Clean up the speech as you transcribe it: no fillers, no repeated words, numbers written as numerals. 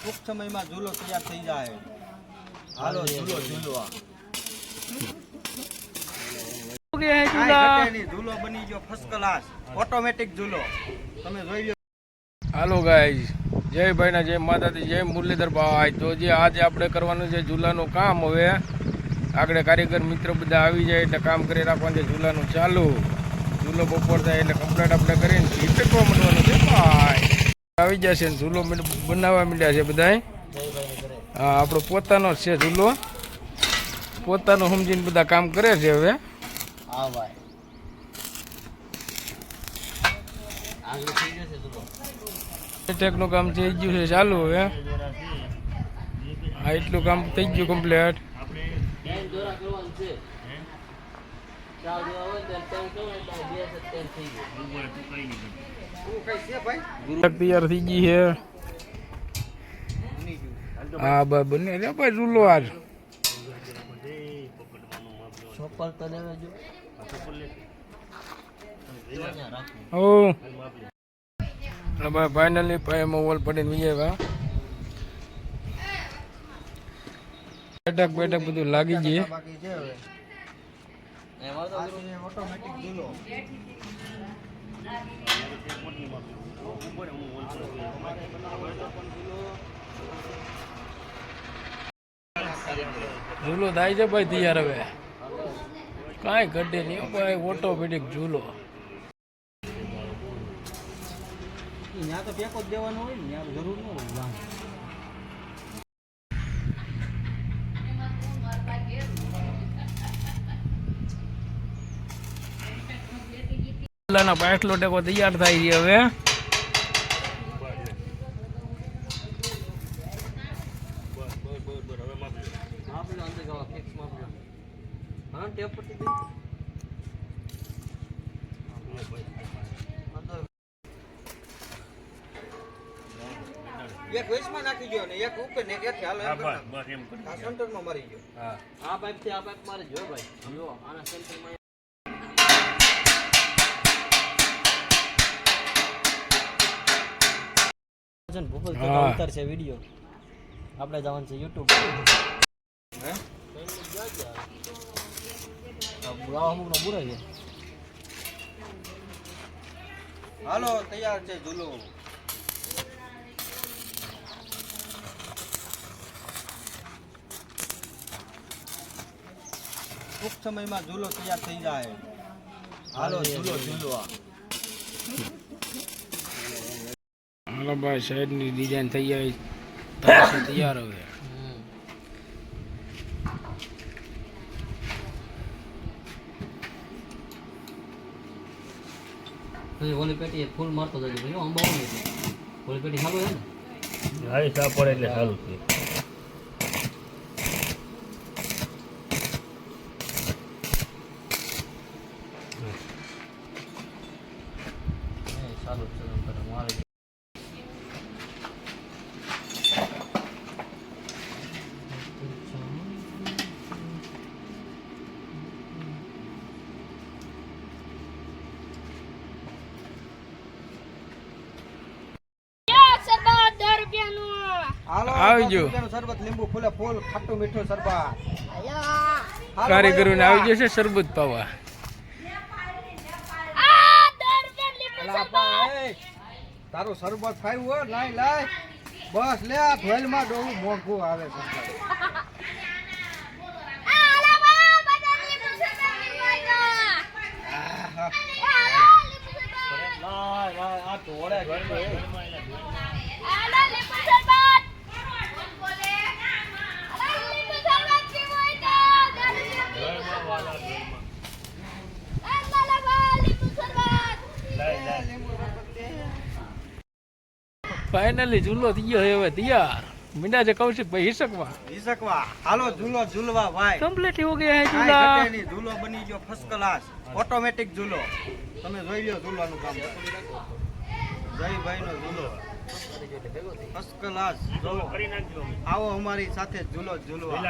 ટૂંક સમયમાં ઝૂલો તૈયાર થઈ જાય. હાલો ઝૂલો ઝૂલવા. ઝૂલો બની ગયો ફર્સ્ટ ક્લાસ ઓટોમેટિક ઝૂલો. તમે જોઈ લો. હાલો ગાઈઝ, જય ભાઈના જય માતાજી, જય મુરલીધર ભાઈ. તો જે આજે આપણે કરવાનું છે ઝૂલાનું કામ. હવે આગળ કારીગર મિત્ર બધા આવી જાય એટલે કામ કરી રાખવાનું છે ઝૂલાનું ચાલુ. ઝૂલો બપોર થાય એટલે કમ્પ્લીટ આપણે કરીને ફેંકવા માંડવાનું છે ભાઈ. આવી જશે ને ઝૂલો બનાવવા માંડ્યા છે બધા. હા, આપણો પોતાનો જ છે ઝૂલો, પોતાનું સમજીને બધા કામ કરે છે. હવે હા ભાઈ, આગળ થઈ જશે ઝૂલો. ટેકનું કામ થઈ ગયું છે ચાલુ. હવે હા, એટલું કામ થઈ ગયું કમ્પ્લીટ. તૈયાર થઈ ગઈ છે. હા ભાઈ, બને રે ભાઈ ઝૂલો આજ. ઓ ભાઈ ફાઇનલી પાયામાં વોલ પડીને વિજય બેઠક બેઠક બધું લાગી ગઈ. ઓટોમેટિક ઝૂલો. ઝૂલો થાય છે ભાઈ તૈયાર. હવે કાંઈ ઘટે નહીં ભાઈ, ઓટોમેટિક ઝૂલો. ત્યાં તો ટેકો જ દેવાનો હોય ને, ત્યાં જરૂર ન હોય. ઝૂલાના પાછલો ટેકો તૈયાર થાય છે. હવે એક વેસમાં નાખી ગયો ને એક ઉપર ને એક હેઠે. હાલો એમ કરો. આ સેન્ટરમાં મારી ગયો. હા, આ પાઇપ થી આ પાઇપ મારી ગયો ભાઈ. જો આના સેન્ટરમાં ભૂપલ કાકા ઉતારશે વિડિયો. આપણે જવાનું છે YouTube. હે બુરાવા અમુક નો બુરા છે. હાલો તૈયાર છે ઝૂલો. ટૂંક સમયમાં ઝૂલો તૈયાર થઈ જાય. હાલો ઝૂલો ઝૂલવા. હાલો ભાઈ, સાઈડની ડિઝાઇન થઈ જાય તૈયાર. હવે ઓલી પેટી ફૂલ મારતો જજો ભાઈ. અંબાવું નહીં ઓલી પેટી સારું છે ને. હા, સા પડે એટલે સારું છે. સારું છે મારે. આવી ગયો શરબત, લીંબુ ફૂલે ફૂલ, ખાટું મીઠું શરબત. કારીગરો ને આવી જશે શરબત પાવા. તારું શરબત ખાયું હોય લાઈ લાય બસ લે. આ ભેલમાં ડોવું મોંઘું આવે છે. આ તોડે ફાઇનલી ઝૂલો થઈ ગયો હવે તૈયાર. મીંડા છે કૌશિકભાઈ હિસકવા. હાલો ઝૂલો ઝૂલવા ભાઈ. કમ્પ્લીટ હો ગયા હે ઝૂલા. ઝૂલો બની ગયો ફર્સ્ટ ક્લાસ ઓટોમેટિક ઝૂલો. તમે જોઈ લો ઝૂલવાનું કામ. જયભાઈ નો ઝૂલો ફર્સ્ટ ક્લાસ. આવો અમારી સાથે ઝૂલો ઝૂલવા.